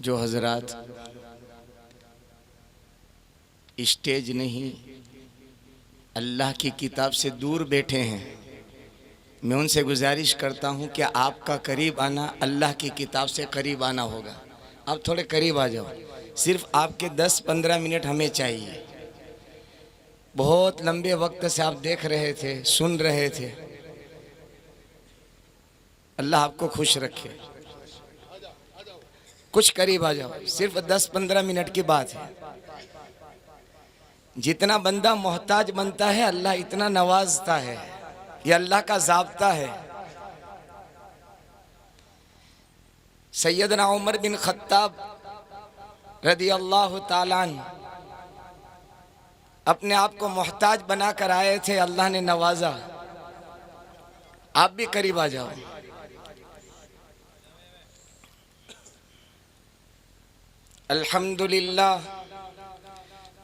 जो हजरात स्टेज नहीं अल्लाह की किताब से दूर बैठे हैं, मैं उनसे गुजारिश करता हूं कि आपका करीब आना अल्लाह की किताब से करीब आना होगा। आप थोड़े करीब आ जाओ, सिर्फ आपके 10-15 मिनट हमें चाहिए। बहुत लंबे वक्त से आप देख रहे थे, सुन रहे थे। अल्लाह आपको खुश रखे। कुछ करीब आ जाओ, सिर्फ 10-15 मिनट की बात है। जितना बंदा मोहताज बनता है अल्लाह इतना नवाजता है, ये अल्लाह का ज़ाब्ता है। सैयदना उमर बिन खत्ताब रदी अल्लाह ताला अन्हु अपने आप को मोहताज बना कर आए थे, अल्लाह ने नवाजा। आप भी करीब आ जाओ। अल्हम्दुलिल्लाह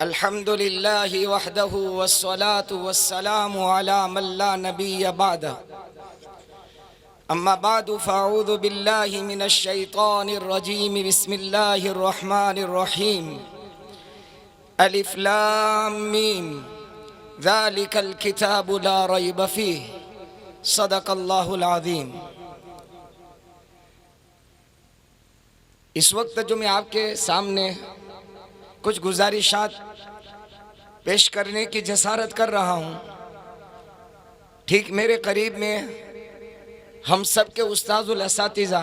अल्हम्दुलिल्लाहि वहदहु वस्सलातु वस्सलामु अला मन ला नबिय्य बअदा। अम्मा बादु फ़अऊज़ु बिल्लाहि मिनश शैतानिर रजीम। बिस्मिल्लाहिर रहमानिर रहीम। अलिफ लाम मीम ज़ालिकल किताबु ला रैब फ़ीह। सदक़ल्लाहुल अज़ीम। इस वक्त जो मैं आपके सामने कुछ गुजारिशात पेश करने की जसारत कर रहा हूँ, ठीक मेरे करीब में हम सब के उस्ताजुल असातिज़ा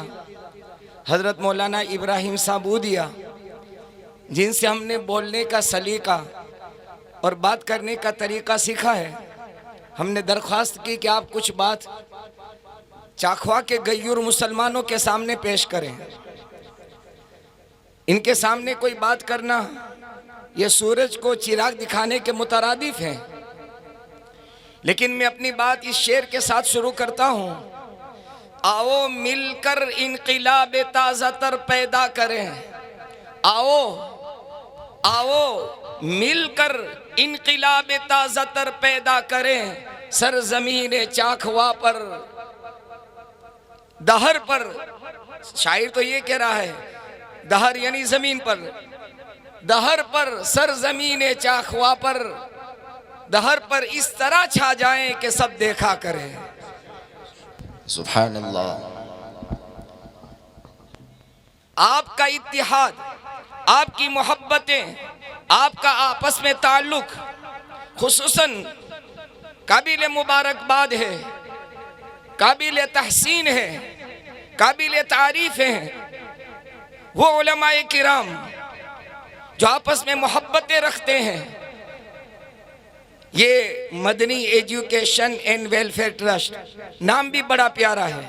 हज़रत मौलाना इब्राहिम साबूदिया, जिनसे हमने बोलने का सलीका और बात करने का तरीका सीखा है, हमने दरख्वास्त की कि आप कुछ बात चाखवा के गयूर मुसलमानों के सामने पेश करें। इनके सामने कोई बात करना ये सूरज को चिराग दिखाने के मुतरादिफ है। लेकिन मैं अपनी बात इस शेर के साथ शुरू करता हूँ। आओ मिलकर इनक़िलाब ताज़ातर पैदा करें। आओ आओ मिलकर इनक़िलाब ताज़ातर पैदा करें। सरज़मीन चाखवा पर दहर पर, शायर तो ये कह रहा है, दहर यानी जमीन पर, दहर पर सरजमीन चाखवा पर, दहर पर इस तरह छा जाएं कि सब देखा करें। सुभान अल्लाह। आपका इत्तिहाद, आपकी मोहब्बतें, आपका आपस में ताल्लुक खुसूसन काबिल मुबारकबाद है, काबिल तहसीन है, काबिल तारीफ है। वो उलमाए किराम जो आपस में मोहब्बतें रखते हैं, ये Madani education and welfare trust, नाम भी बड़ा प्यारा है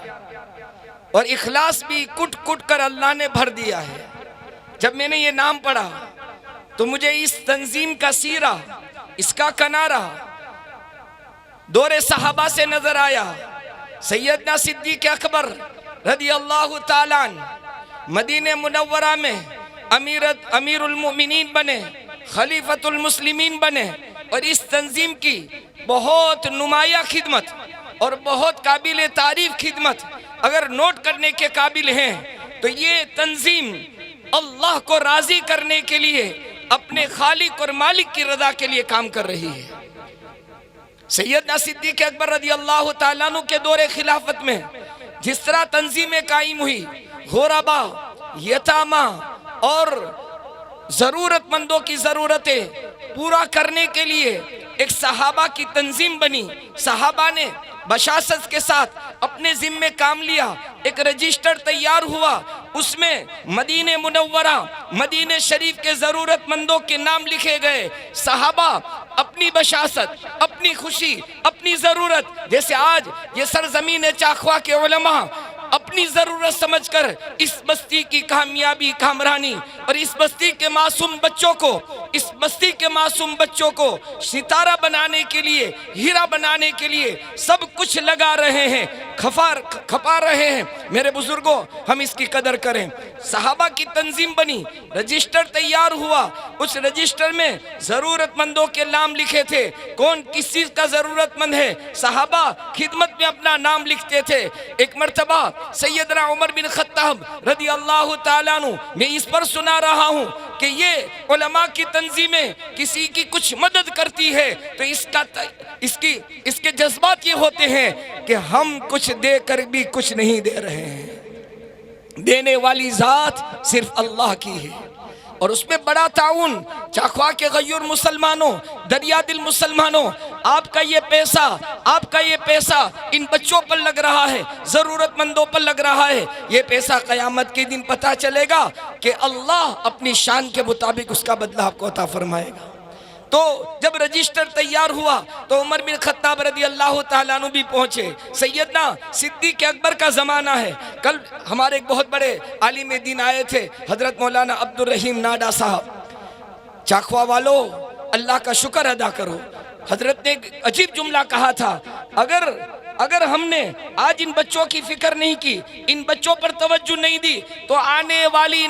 और इखलास भी कुट कुट कर अल्लाह ने भर दिया है। जब मैंने ये नाम पढ़ा तो मुझे इस तंजीम का सीरा, इसका कनारा दौरे सहाबा से नजर आया। सैयदना सिद्दीक़ अकबर रदी अल्लाह ताला अन्हु मदीने मुनव्वरा में अमीरुल मोमिनीन बने, खलीफतुल मुस्लिमीन बने और इस तंजीम की बहुत नुमाया खिदमत और बहुत काबिल तारीफ खिदमत अगर नोट करने के काबिल हैं तो ये तंजीम अल्लाह को राजी करने के लिए, अपने खालिक और मालिक की रजा के लिए काम कर रही है। सैयदना सिद्दीक़ अकबर रदी अल्लाह ताला अन्हु के दौरे खिलाफत में जिस तरह तंजीमें कायम हुई, गुरबा, यतामा और जरूरतमंदों की जरूरतें पूरा करने के लिए एक सहाबा की तंजीम बनी। सहाबा ने बशासत के साथ अपने जिम्मे काम लिया, एक रजिस्टर तैयार हुआ, उसमें मदीने मुनव्वरा, मदीने शरीफ के जरूरतमंदों के नाम लिखे गए। सहाबा अपनी बशासत, अपनी खुशी, अपनी जरूरत, जैसे आज ये सरजमीन चाखवा के उलमा अपनी अपनी जरूरत समझकर इस बस्ती की कामयाबी कामरानी और इस बस्ती के मासूम बच्चों को सितारा बनाने के लिए, हीरा बनाने के लिए सब कुछ लगा रहे हैं, खपा रहे हैं। मेरे बुजुर्गों, हम इसकी कदर करें। सहाबा की तंजीम बनी, रजिस्टर तैयार हुआ, उस रजिस्टर में जरूरतमंदों के नाम लिखे थे। कौन किस चीज का जरूरतमंद है, सहाबा खिदमत में अपना नाम लिखते थे। एक मर्तबा सैयदना उमर बिन खत्ताब रदी अल्लाह ताला अन्हु, मैं इस पर सुना रहा हूँ कि ये उलमा की तंजीमें किसी की कुछ मदद करती है तो इसके जज्बात ये होते हैं कि हम कुछ देकर भी कुछ नहीं दे रहे हैं। देने वाली जात सिर्फ अल्लाह की है। और उसमें बड़ा ताउन, चाखवा के गयूर मुसलमानों, दरिया दिल मुसलमानों, आपका ये पैसा इन बच्चों पर लग रहा है, जरूरतमंदों पर लग रहा है। ये पैसा कयामत के दिन पता चलेगा कि अल्लाह अपनी शान के मुताबिक उसका बदला आपको अता फरमाएगा। तो जब रजिस्टर तैयार हुआ तो उमर बिन खत्ताब रदी अल्लाह ताला अन्हु भी पहुंचे। सैयदना सिद्दीक अकबर का जमाना है। कल हमारे एक बहुत बड़े आलिम दीन आए थे, हजरत मौलाना अब्दुल रहीम नाडा साहब। चाखवा वालों, अल्लाह का शुक्र अदा करो। हजरत ने एक अजीब जुमला कहा था, अगर हमने आज इन बच्चों की फिक्र नहीं की, इन बच्चों पर तवज्जो नहीं दी, तो आने वाली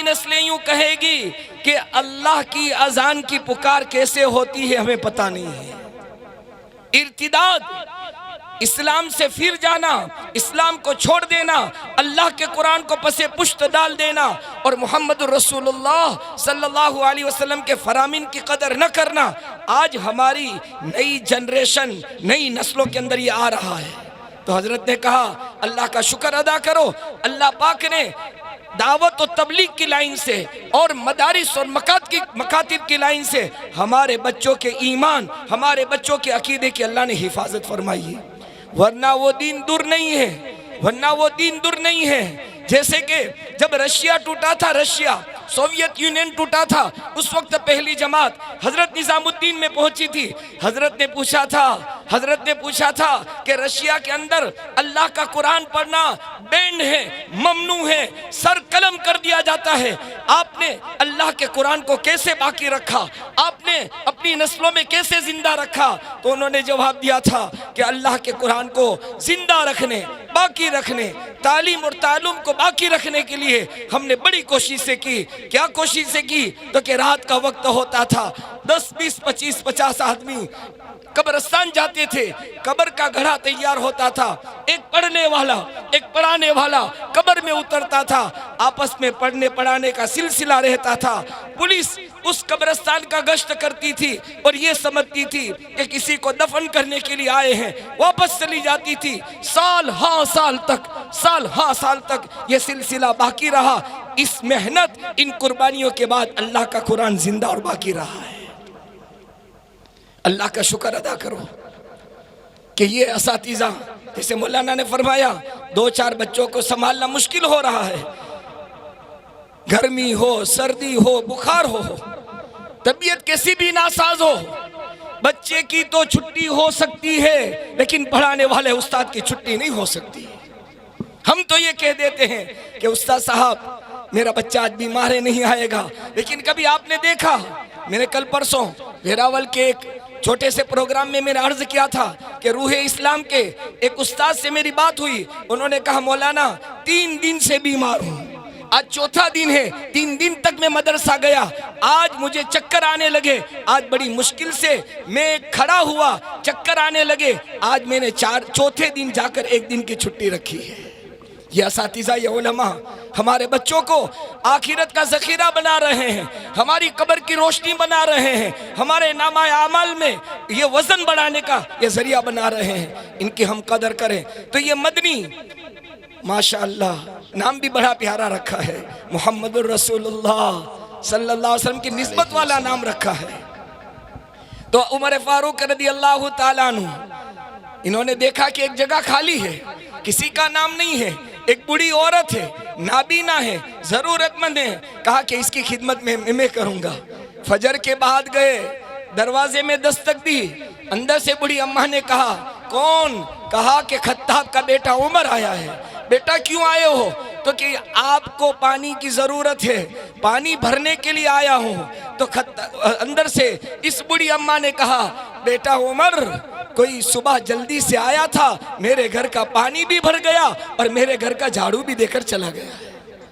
नस्लें यूं कहेगी कि अल्लाह की अजान की पुकार कैसे होती है हमें पता नहीं है। इर्तिदाद, इस्लाम से फिर जाना, इस्लाम को छोड़ देना, अल्लाह के कुरान को पसे पुश्त डाल देना और मोहम्मद रसूलुल्लाह सल्लल्लाहु अलैहि वसल्लम के फरामीन की कदर न करना, आज हमारी नई जनरेशन, नई नस्लों के अंदर ये आ रहा है। तो हजरत ने कहा अल्लाह का शुक्र अदा करो, अल्लाह पाक ने दावत और तबलीग की लाइन से और मदारिस और मकातिब की लाइन से हमारे बच्चों के ईमान, हमारे बच्चों के अकीदे की अल्लाह ने हिफाजत फरमाई है। वरना वो दीन दूर नहीं है। जैसे कि जब रशिया टूटा था, सोवियत यूनियन टूटा था, उस वक्त पहली जमात हजरत निजामुद्दीन में पहुंची थी। हजरत ने पूछा था कि रशिया के अंदर अल्लाह का कुरान पढ़ना बैंड है, ममनू है, सर कलम कर दिया जाता है। आपने अल्लाह के कुरान को कैसे बाकी रखा, आपने अपनी नस्लों में कैसे जिंदा रखा? तो उन्होंने जवाब दिया था कि अल्लाह के कुरान को जिंदा रखने, बाकी रखने, तालीम और तालुम को बाकी रखने के लिए हमने बड़ी कोशिशें की। क्या कोशिशें की? तो कि रात का वक्त होता था, 10, 20, 25, 50 आदमी कब्रिस्तान जाते थे, कब्र का घड़ा तैयार होता था, एक पढ़ने वाला एक पढ़ाने वाला कब्र में उतरता था, आपस में पढ़ने पढ़ाने का सिलसिला रहता था। पुलिस उस कब्रिस्तान का गश्त करती थी और ये समझती थी कि किसी को दफन करने के लिए आए हैं, वापस चली जाती थी। साल हाँ साल तक ये सिलसिला बाकी रहा। इस मेहनत, इन कुर्बानियों के बाद अल्लाह का कुरान जिंदा और बाकी रहा है। अल्लाह का शुक्र अदा करो कि ये असातिज़ा, जैसे मौलाना ने फरमाया, 2-4 बच्चों को संभालना मुश्किल हो रहा है। गर्मी हो, सर्दी हो, बुखार हो, तबीयत कैसी भी नासाज हो, बच्चे की तो छुट्टी हो सकती है लेकिन पढ़ाने वाले उस्ताद की छुट्टी नहीं हो सकती। हम तो ये कह देते हैं कि उस्ताद साहब मेरा बच्चा आज बीमार है, नहीं आएगा। लेकिन कभी आपने देखा, मैंने कल परसों वेरावल के एक छोटे से प्रोग्राम में मैंने अर्ज किया था कि रूह इस्लाम के एक उस्ताद से मेरी बात हुई। उन्होंने कहा मौलाना 3 दिन से बीमार हूँ, आज 4था दिन है, 3 दिन तक मैं मदरसा गया, आज मुझे चक्कर आने लगे, आज बड़ी मुश्किल से मैं खड़ा हुआ, चक्कर आने लगे, आज मैंने 4 दिन जाकर 1 दिन की छुट्टी रखी है। ये असातिज़ा, ये उलमा हमारे बच्चों को आखिरत का ज़ख़ीरा बना रहे हैं, हमारी कब्र की रोशनी बना रहे हैं, हमारे नामाए आमल में ये वज़न बढ़ाने का ये ज़रिया बना रहे हैं। इनकी हम कदर करें। तो ये मदनी माशाअल्लाह नाम भी बड़ा प्यारा रखा है, मोहम्मदुर रसूलुल्लाह सल्लल्लाहु अलैहि वसल्लम की निस्बत वाला नाम रखा है। तो उमर फारूक रज़ी अल्लाह ताला अन्हु, इन्होंने देखा कि एक जगह खाली है, किसी का नाम नहीं है, एक बूढ़ी औरत है, नाबीना है, जरूरतमंद है। कहा कि इसकी खिदमत में मैं करूंगा। फजर के बाद गए, दरवाजे में दस्तक दी, अंदर से बूढ़ी अम्मा ने कहा कौन? कहा कि खत्ताब का बेटा उमर आया है। बेटा क्यों आए हो? तो कि आपको पानी की जरूरत है, पानी भरने के लिए आया हूँ। तो अंदर से इस बूढ़ी अम्मा ने कहा, बेटा उमर, कोई सुबह जल्दी से आया था, मेरे घर का पानी भी भर गया और मेरे घर का झाड़ू भी देकर चला गया।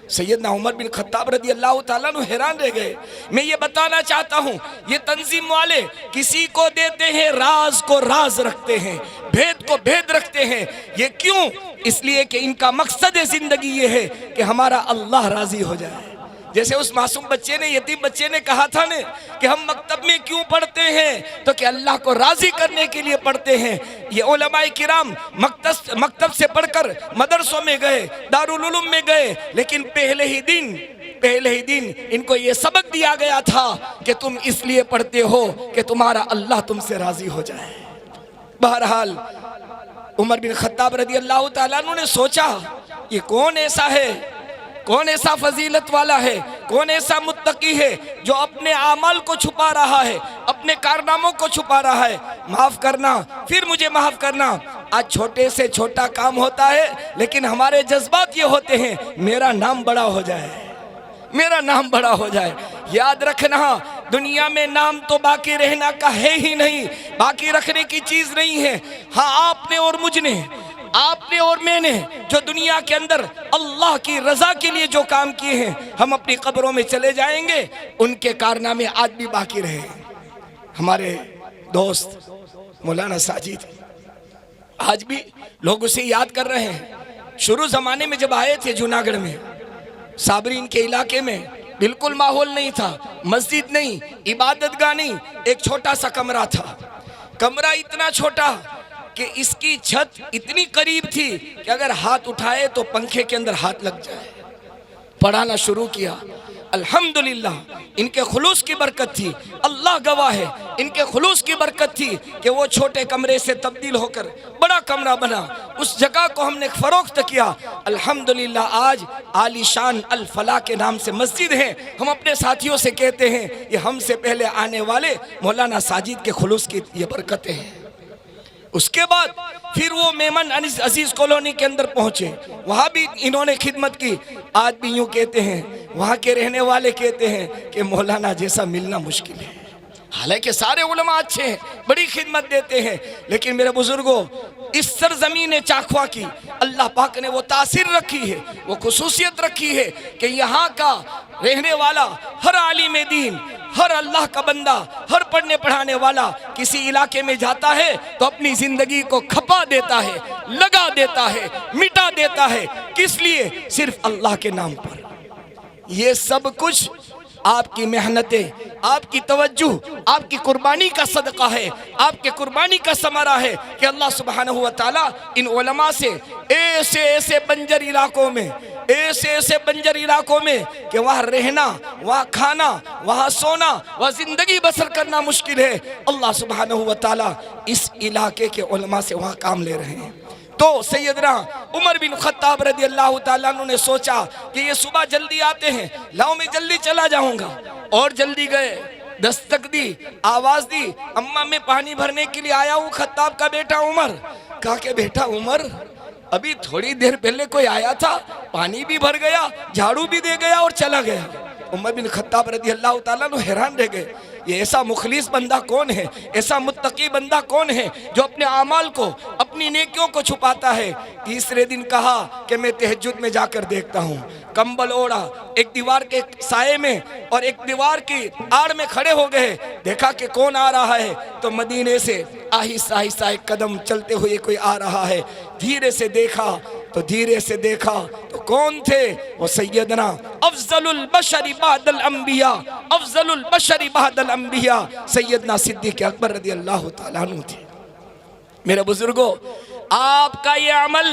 सैयदना उमर बिन खत्ताब रदी अल्लाह ताला अन्हु हैरान रह गए। मैं ये बताना चाहता हूँ, ये तंजीम वाले किसी को देते हैं, राज को राज रखते हैं, भेद को भेद रखते हैं। ये क्यों? इसलिए कि इनका मकसद जिंदगी ये है कि हमारा अल्लाह राजी हो जाए। जैसे उस मासूम बच्चे ने, यतीम बच्चे ने कहा था ने कि हम मकतब में क्यों पढ़ते हैं, तो कि अल्लाह को राजी करने के लिए पढ़ते हैं। ये उलमाए किराम मकतब से पढ़कर मदरसों में गए, दारुल उलूम में गए, लेकिन पहले ही दिन इनको ये सबक दिया गया था कि तुम इसलिए पढ़ते हो कि तुम्हारा अल्लाह तुमसे राजी हो जाए। बहरहाल उमर बिन खत्ताब रदी अल्लाह ताला अन्हु ने सोचा, ये कौन ऐसा है, कौन ऐसा फजीलत वाला है, कौन ऐसा मुत्तकी है जो अपने आमल को छुपा रहा है, अपने कारनामों को छुपा रहा है। माफ करना, फिर मुझे माफ करना, आज छोटे से छोटा काम होता है, लेकिन हमारे जज्बात ये होते हैं, मेरा नाम बड़ा हो जाए, मेरा नाम बड़ा हो जाए। याद रखना, दुनिया में नाम तो बाकी रहना का है ही नहीं, बाकी रखने की चीज नहीं है। हाँ, आपने और मुझने, आपने और मैंने जो दुनिया के अंदर अल्लाह की रजा के लिए जो काम किए हैं, हम अपनी कब्रों में चले जाएंगे, उनके कारनामे आज भी बाकी रहे। हमारे दोस्त मौलाना साजिद आज भी लोग उसे याद कर रहे हैं। शुरू जमाने में जब आए थे जूनागढ़ में, साबरीन के इलाके में बिल्कुल माहौल नहीं था, मस्जिद नहीं, इबादतगाह नहीं, एक छोटा सा कमरा था। कमरा इतना छोटा कि इसकी छत इतनी करीब थी कि अगर हाथ उठाए तो पंखे के अंदर हाथ लग जाए। पढ़ाना शुरू किया, अल्हम्दुलिल्लाह इनके खुलूस की बरकत थी, अल्लाह गवाह है, इनके खुलूस की बरकत थी कि वो छोटे कमरे से तब्दील होकर बड़ा कमरा बना। उस जगह को हमने फरोख्त किया। अल्हम्दुलिल्लाह आज आलीशान अल फलाह के नाम से मस्जिद है। हम अपने साथियों से कहते हैं, ये हमसे पहले आने वाले मौलाना साजिद के खुलूस की ये बरकतें हैं। उसके बाद फिर वो मेमन अजीज कॉलोनी के अंदर पहुंचे, वहां भी इन्होंने खिदमत की। आज भी यूं कहते हैं, वहां के रहने वाले कहते हैं कि मौलाना जैसा मिलना मुश्किल है। हालांकि सारे उलमा अच्छे हैं, बड़ी खिदमत देते हैं, लेकिन मेरे बुजुर्गों, इस सरजमीन चाखवा की अल्लाह पाक ने वो तासीर रखी है, वो खुसूसियत रखी है कि यहाँ का रहने वाला हर आलिम दीन, हर अल्लाह का बंदा, हर पढ़ने पढ़ाने वाला किसी इलाके में जाता है तो अपनी जिंदगी को खपा देता है, लगा देता है, मिटा देता है। किस लिए? सिर्फ अल्लाह के नाम पर। ये सब कुछ आपकी मेहनतें, आपकी तवज्जो, आपकी कुर्बानी का सदका है, आपके कुर्बानी का समरा है कि अल्लाह सुब्हानहू व तआला इन उलमा से ऐसे ऐसे बंजर इलाकों में, ऐसे बंजर इलाकों में कि वहाँ रहना, वहाँ खाना, वहाँ सोना, वहाँ जिंदगी बसर करना मुश्किल है, अल्लाह सुब्हानहू व तआला इस इलाके के उलमा से वहाँ काम ले रहे हैं। तो सैयदना उमर बिन खत्ताब रदी अल्लाह ताला अन्हु ने सोचा कि ये सुबह जल्दी आते हैं, लाओ मैं जल्दी चला जाऊंगा। और जल्दी गए, दस्तक दी, आवाज दी, अम्मा मैं पानी भरने के लिए आया हूँ, खत्ताब का बेटा उमर। कहा कि बेटा उमर, अभी थोड़ी देर पहले कोई आया था, पानी भी भर गया, झाड़ू भी दे गया और चला गया। उमर बिन खत्ताब रदी अल्लाह ताला अन्हु हैरान रह गए, ये ऐसा मुखलिस बंदा कौन है, ऐसा मुत्तकी बंदा कौन है जो अपने आमाल को, अपनी नेकियों को छुपाता है। तीसरे दिन कहा कि मैं तहज्जुद में जाकर देखता हूँ। कंबल ओढ़ा, एक दीवार के साये में और एक दीवार की आड़ में खड़े हो गए, देखा कि कौन आ रहा है, तो मदीने से आहिस्ता आहिस्ता एक कदम चलते हुए कोई आ रहा है। धीरे से देखा तो कौन थे? वो सैयदना अफजलुल बशरी बअदल अंबिया, अफजलुल बशरी बअदल अंबिया सैयदना सिद्दीक़ अकबर रज़ी अल्लाह ताला अन्हु थे। मेरे बुजुर्गों, आपका ये अमल,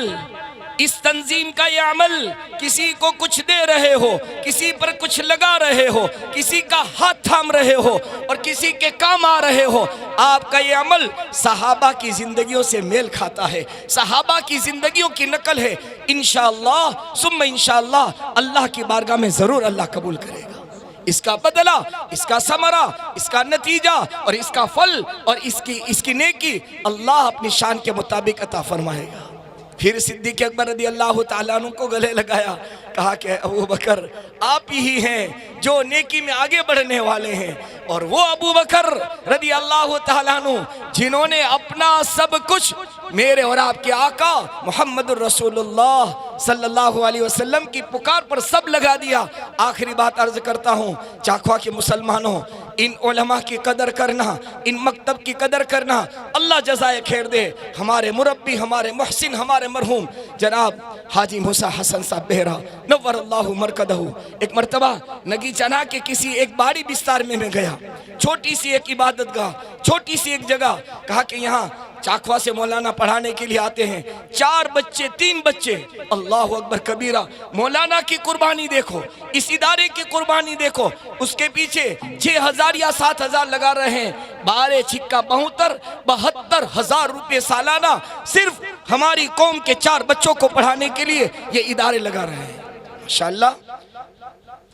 इस तंजीम का ये अमल, किसी को कुछ दे रहे हो, किसी पर कुछ लगा रहे हो, किसी का हाथ थाम रहे हो और किसी के काम आ रहे हो, आपका ये अमल सहाबा की जिंदगियों से मेल खाता है, सहाबा की जिंदगियों की नकल है। इंशाअल्लाह सुम्मा इंशाअल्लाह अल्लाह की बारगाह में जरूर अल्लाह कबूल करेगा। इसका बदला, इसका समरा, इसका नतीजा और इसका फल और इसकी नेकी अल्लाह अपनी शान के मुताबिक अता फरमाएगा। फिर सिद्दीक़ अकबर रज़ी अल्लाह ताला अन्हु को गले लगाया, कहा कि अबू बकर आप ही हैं जो नेकी में आगे बढ़ने वाले हैं, और वो अबू बकर रज़ी अल्लाह ताला अन्हु जिन्होंने अपना सब कुछ मेरे और आपके आका मुहम्मदुर रसूलुल्लाह सल्लल्लाहु अलैहि वसल्लम की पुकार पर सब लगा दिया। आखिरी बात अर्ज करता हूँ, चाखवा के मुसलमानों, इन उलमा की कदर करना, इन मकतब की कदर करना। अल्लाह जज़ाए खैर दे हमारे मुरब्बी, हमारे मुहसिन, हमारे मरहूम जनाब हाजी मूसा हसन साहब बेहरा नव्वरल्लाहु मरकदहू। एक मरतबा नगी चना के किसी एक बाड़ी विस्तार में मैं गया, छोटी सी एक इबादत गाह, छोटी सी एक जगह। कहा कि यहाँ चाखवा से मौलाना पढ़ाने के लिए आते हैं, 4 बच्चे 3 बच्चे। अल्लाह अकबर कबीरा। मौलाना की कुर्बानी देखो, इस इदारे की कुर्बानी देखो, उसके पीछे 6,000 या 7,000 लगा रहे हैं। 12 छिक्का 72,000 रुपये सालाना सिर्फ हमारी कौम के 4 बच्चों को पढ़ाने के लिए ये इदारे लगा रहे हैं। माशाअल्लाह,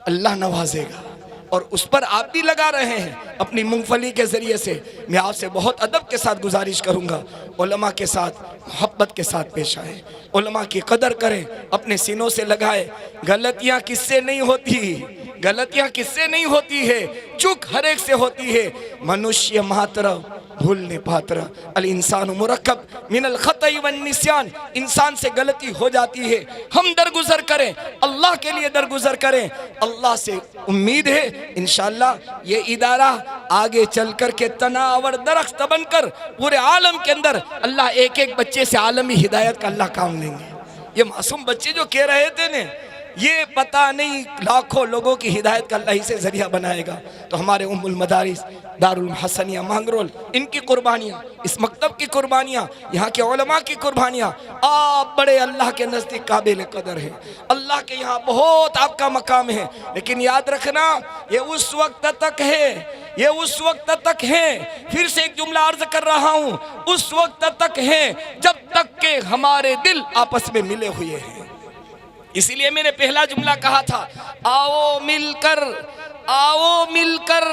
अल्लाह नवाजेगा। और उस पर आप भी लगा रहे हैं अपनी मूंगफली के ज़रिए से। मैं आपसे बहुत अदब के साथ गुजारिश करूंगा, उलमा के साथ मोहब्बत के साथ पेश आए, उलमा की कदर करें, अपने सीनों से लगाए। गलतियां किससे नहीं होती, गलतियां किससे नहीं होती है, चूक हर एक से होती है। मनुष्य मात्र भूलने पात्र, अल इंसान मुरक्कब मिनल खतई वन निस्यान। इंसान से गलती हो जाती है, हम दरगुजर करें, अल्लाह के लिए दरगुजर करें। अल्लाह से उम्मीद है इंशाअल्लाह ये इदारा आगे चल कर के तनावर दरख्त बनकर पूरे आलम के अंदर अल्लाह एक एक बच्चे से आलमी हिदायत का अल्लाह काम लेंगे। ये मासूम बच्चे जो कह रहे थे ने, ये पता नहीं लाखों लोगों की हिदायत का अल्लाह ही से जरिया बनाएगा। तो हमारे उम्मुल मदारिस दारुल हसनिया मांगरोल, इनकी कुर्बानियाँ, इस मकतब की कुर्बानियाँ, यहाँ के उलमा की कुर्बानियाँ, आप बड़े अल्लाह के नज़दीक काबिल कदर है। अल्लाह के यहाँ बहुत आपका मकाम है। लेकिन याद रखना, ये उस वक्त तक है, ये उस वक्त तक है। फिर से एक जुमला अर्ज कर रहा हूँ, उस वक्त तक है जब तक के हमारे दिल आपस में मिले हुए हैं। इसीलिए मैंने पहला जुमला कहा था, आओ मिलकर, आओ मिलकर।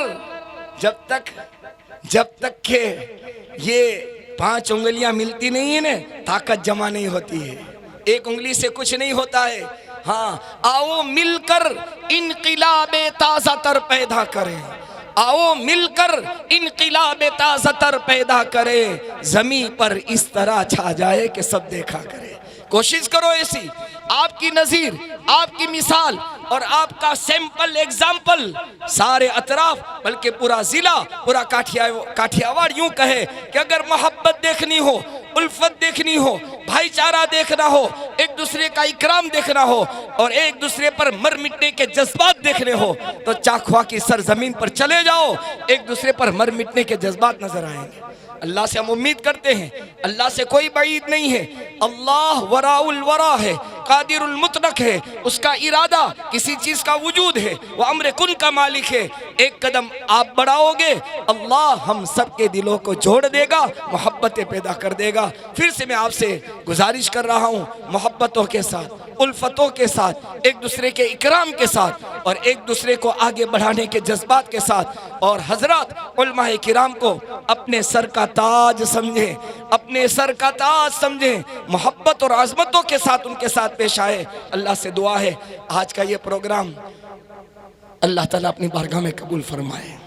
जब तक के ये 5 उंगलियां मिलती नहीं है ना, ताकत जमा नहीं होती है। एक उंगली से कुछ नहीं होता है। हाँ, आओ मिलकर इनकिलाबे ताज़ा तर पैदा करें, आओ मिलकर इनकिलाबे ताज़ा तर पैदा करें, ज़मीन पर इस तरह छा जाए कि सब देखा करे। कोशिश करो ऐसी, आपकी नज़ीर, आपकी मिसाल और आपका सैंपल एग्जाम्पल सारे अतराफ, बल्कि पूरा ज़िला, पूरा काठियावाड़ यूं कहे कि अगर मोहब्बत देखनी हो, उल्फत देखनी हो, भाईचारा देखना हो, एक दूसरे का इकराम देखना हो और एक दूसरे पर मर मिटने के जज्बात देखने हो, तो चाखवा की सरजमीन पर चले जाओ, एक दूसरे पर मर मिटने के जज्बात नजर आएंगे। अल्लाह से हम उम्मीद करते हैं, अल्लाह से कोई बाइद नहीं है। अल्लाह वराउल वरा है, कादिरुल मुतलक है, उसका इरादा किसी चीज़ का वजूद है, वो अम्र कुन का मालिक है। एक कदम आप बढ़ाओगे, अल्लाह हम सब के दिलों को जोड़ देगा, मोहब्बतें पैदा कर देगा। फिर से मैं आपसे गुजारिश कर रहा हूँ, मोहब्बतों के साथ, उल्फतों के साथ, एक दूसरे के इकराम के साथ और एक दूसरे को आगे बढ़ाने के जज्बात के साथ। और हजरत उलमाए किराम को अपने सर का ताज समझें, अपने सर का ताज समझें, मोहब्बत और आज़मतों के साथ उनके साथ पेश आए। अल्लाह से दुआ है आज का ये प्रोग्राम अल्लाह ताला अपनी बारगाह में कबूल फरमाए।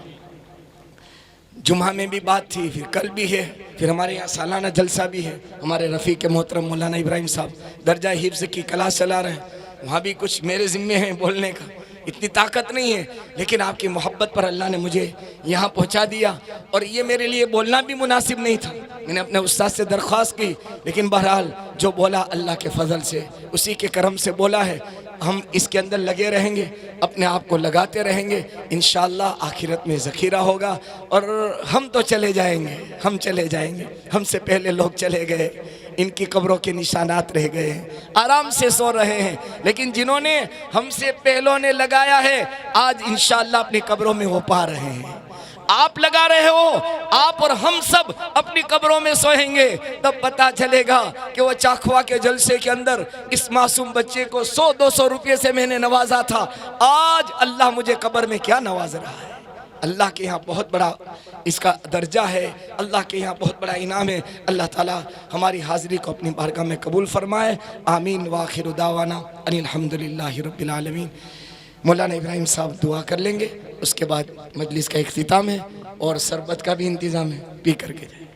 जुम्मा में भी बात थी, फिर कल भी है, फिर हमारे यहाँ सालाना जलसा भी है। हमारे रफ़ीक मोहतरम मौलाना इब्राहिम साहब दर्जा हिफ्ज़ की क्लास चला रहे हैं, वहाँ भी कुछ मेरे ज़िम्मे हैं बोलने का, इतनी ताकत नहीं है, लेकिन आपकी मोहब्बत पर अल्लाह ने मुझे यहाँ पहुँचा दिया। और ये मेरे लिए बोलना भी मुनासिब नहीं था, मैंने अपने उस्ताद से दरख्वास्त की, लेकिन बहरहाल जो बोला अल्लाह के फजल से, उसी के करम से बोला है। हम इसके अंदर लगे रहेंगे, अपने आप को लगाते रहेंगे, इंशाअल्लाह आखिरत में ज़ख़ीरा होगा। और हम तो चले जाएंगे, हम चले जाएंगे, हमसे पहले लोग चले गए, इनकी कब्रों के निशानात रह गए हैं, आराम से सो रहे हैं, लेकिन जिन्होंने हमसे पहलों ने लगाया है आज इंशाअल्लाह अपनी कब्रों में वो पा रहे हैं। आप लगा रहे हो, आप और हम सब अपनी कब्रों में सोएंगे, तब पता चलेगा कि वो चाखवा के जलसे के अंदर इस मासूम बच्चे को 100-200 रुपये से मैंने नवाजा था, आज अल्लाह मुझे कब्र में क्या नवाज रहा है। अल्लाह के यहाँ बहुत बड़ा इसका दर्जा है, अल्लाह के यहाँ बहुत बड़ा इनाम है। अल्लाह ताला हमारी हाज़िरी को अपनी बारगाह में कबूल फरमाए। आमीन व आखिर दावाना अनिल हम्दुलिल्लाहि रब्बिल आलमीन। मौलाना इब्राहिम साहब दुआ कर लेंगे, उसके बाद मजलिस का इख्तिताम है और शरबत का भी इंतज़ाम है, पी करके जाए।